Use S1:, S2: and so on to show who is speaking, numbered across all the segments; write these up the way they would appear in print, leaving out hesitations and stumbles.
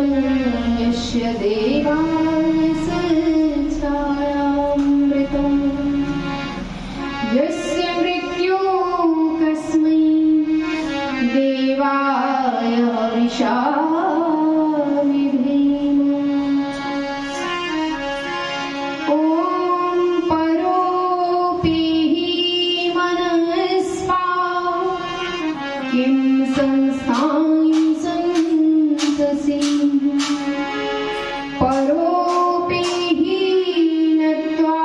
S1: मृत्युं यस्य देवाय सच्छायामृतं यस्य मृत्युः कस्मै देवाय हविषा विधेम। ॐ परोपेहि मनस्वा किं संस्थां संससि परोपेहि नत्वा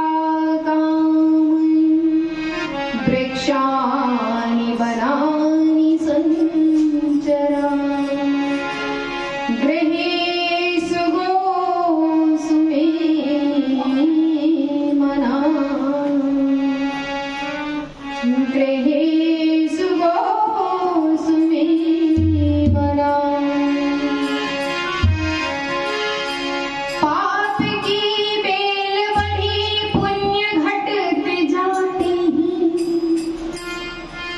S1: कामं वृक्षाणि वनानि सञ्चरा गृहेषु गोषु मे मना गृहेषु गोषु मे मना। पाप की बेल बढ़ी पुण्य घटते जाते हैं,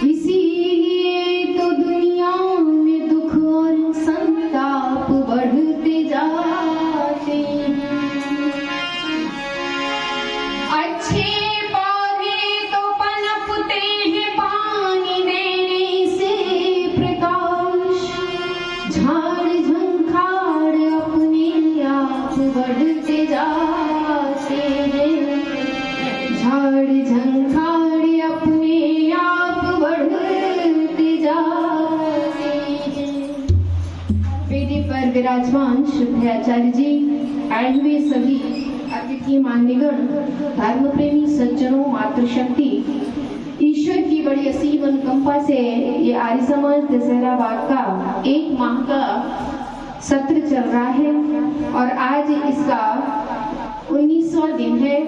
S1: इसीलिए तो दुनिया में दुख और संताप बढ़ते जाते हैं। अच्छे पौधे तो पनपते हैं पानी देने से, प्रकाश झाड़ झंखाड़ अपने आप बढ़ते जाते हैं, झाड़ झंखाड़ अपने आप बढ़ते जाते हैं। वेदी पर विराजमान शुद्ध आचार्य जी, आए हुए सभी अतिथि मान्यगण, धर्म प्रेमी सज्जनों, मातृशक्ति, ईश्वर की बड़ी असीम अनुकंपा से ये आर्य समाज दशहरा बाग का 1 माह का सत्र चल रहा है और आज इसका 19वां दिन है।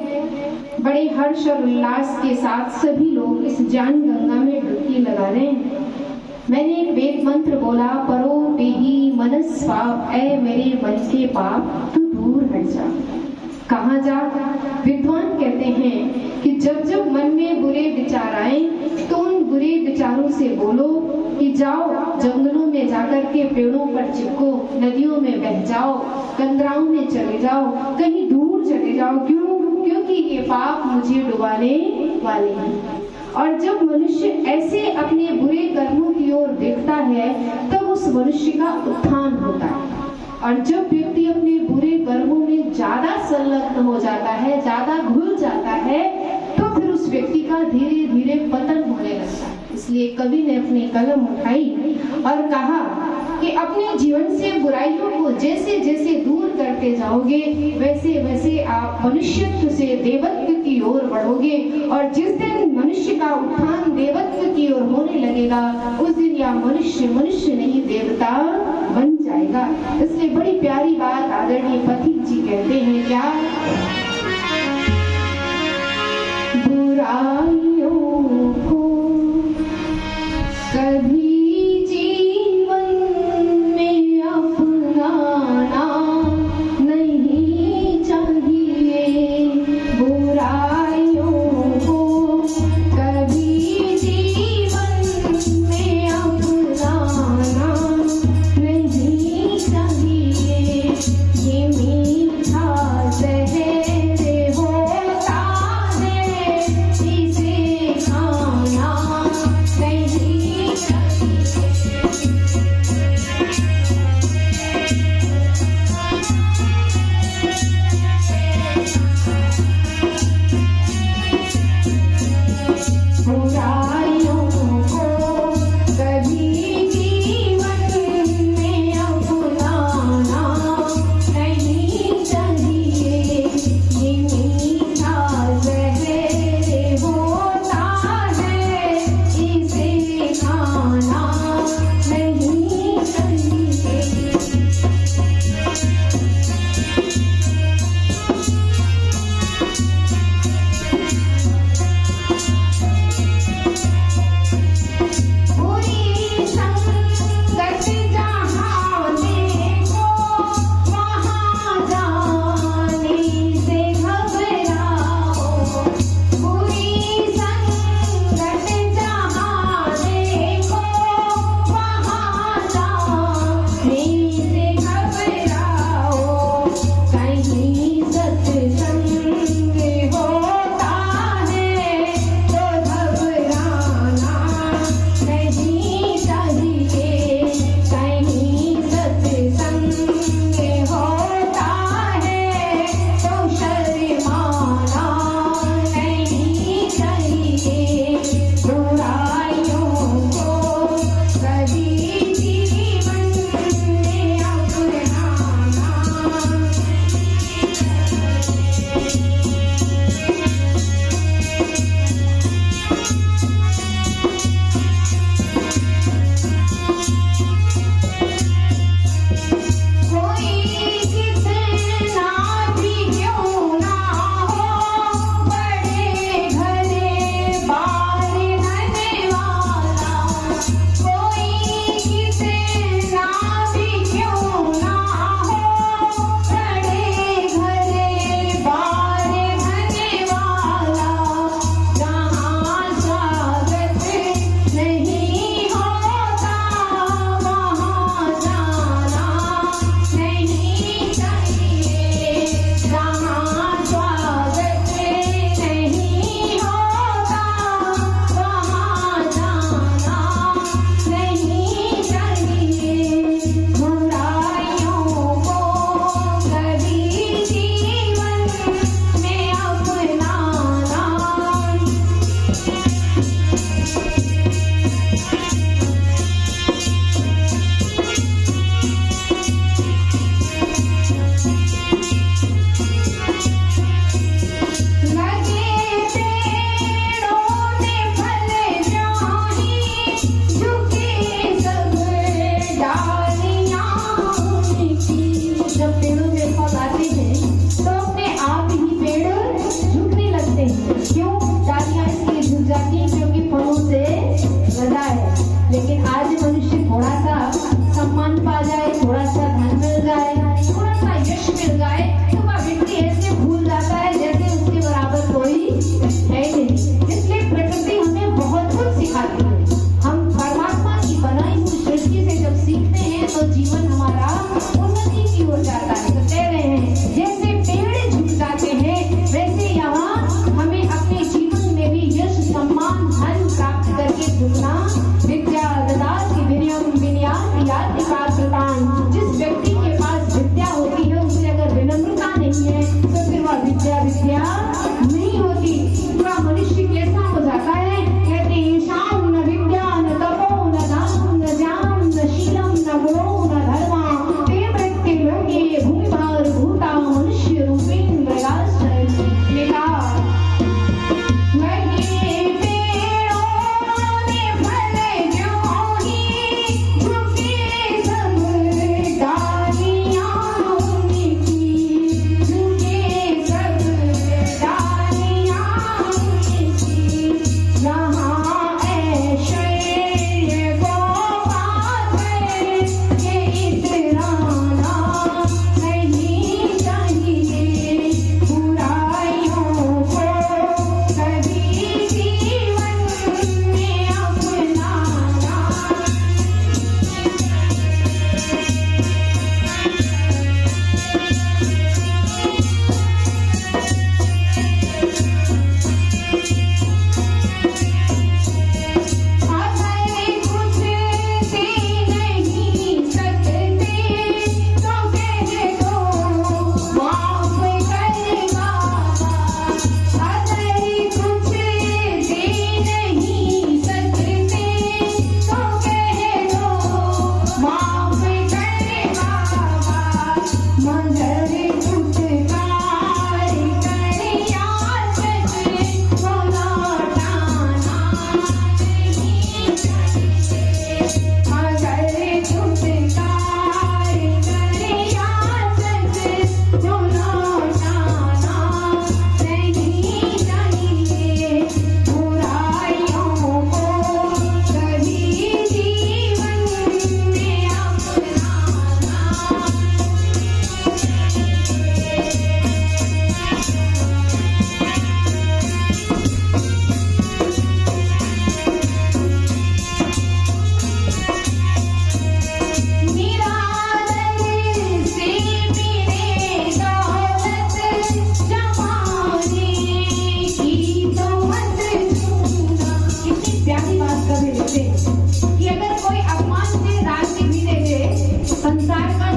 S1: बड़े हर्ष और उल्लास के साथ सभी लोग इस ज्ञान गंगा में डुबकी लगा रहे हैं। मैंने एक वेद मंत्र बोला, परोपेहि मनस्वा, ऐ मेरे मन के पाप तू दूर हट जा। कहाँ जा? विद्वान कहते हैं कि जब जब मन में बुरे विचार आए तो उन बुरे विचारों से बोलो कि जाओ जंगलों में जाकर के पेड़ों पर चिपको, नदियों में बह जाओ, कंदराओं में चले जाओ, कहीं दूर चले जाओ। क्यों? क्योंकि ये पाप मुझे डुबाने वाले हैं। और जब मनुष्य ऐसे अपने बुरे कर्मों की ओर देखता है तब उस मनुष्य का उत्थान होता है। और जब व्यक्ति अपने बुरे कर्मों में ज्यादा संलग्न हो जाता है, ज्यादा घुल जाता है, तो फिर उस व्यक्ति का धीरे धीरे पतन होने लगता है। इसलिए कवि ने अपनी कलम उठाई और कहा कि अपने जीवन से बुराइयों को जैसे जैसे दूर करते जाओगे वैसे वैसे आप मनुष्यत्व से देवत्व की ओर बढ़ोगे। और जिस दिन मनुष्य का उत्थान देवत्व की ओर होने लगेगा उस दिन या मनुष्य मनुष्य नहीं देवता बन जाएगा। इसलिए बड़ी प्यारी बात आदरणीय पथिक जी कहते हैं, क्या? बुराइयों को कभी जीवन में अपनाना नहीं चाहिए, बुराइयों को कभी जीवन में अपनाना नहीं चाहिए। ये मीठा जहर होता है, इसे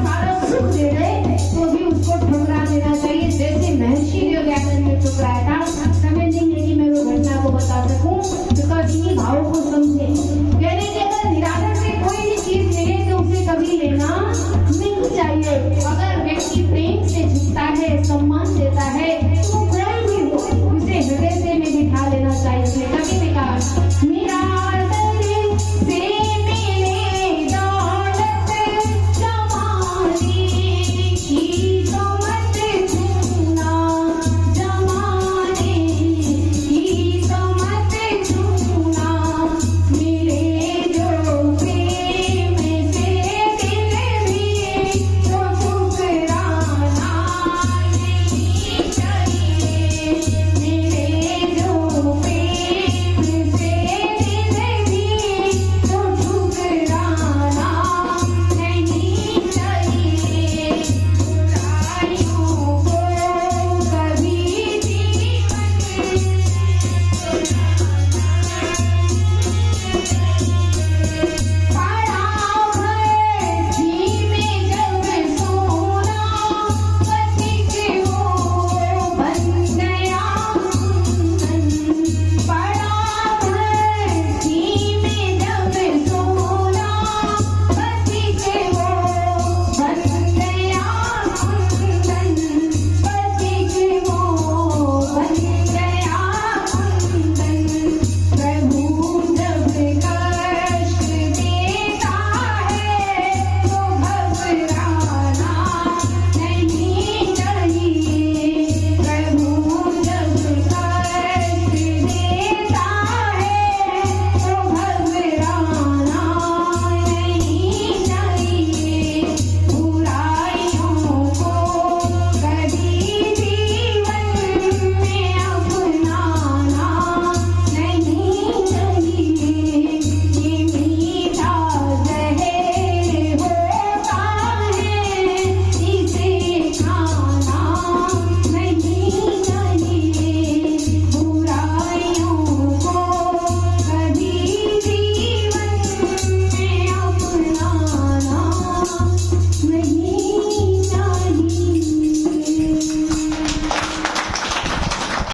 S1: सारा सुख दे दे तो भी उसको ठुकरा देना चाहिए, जैसे महर्षि देवदयानंद ने ठुकराया था। समय नहीं है कि मैं वो घटना को बता सकूं, बिकॉज इन्हीं भावों को समझे। कहने कि अगर निरादर से कोई भी चीज मिले तो उसे कभी लेना नहीं चाहिए। अगर व्यक्ति प्रेम से झुकता है, सम्मान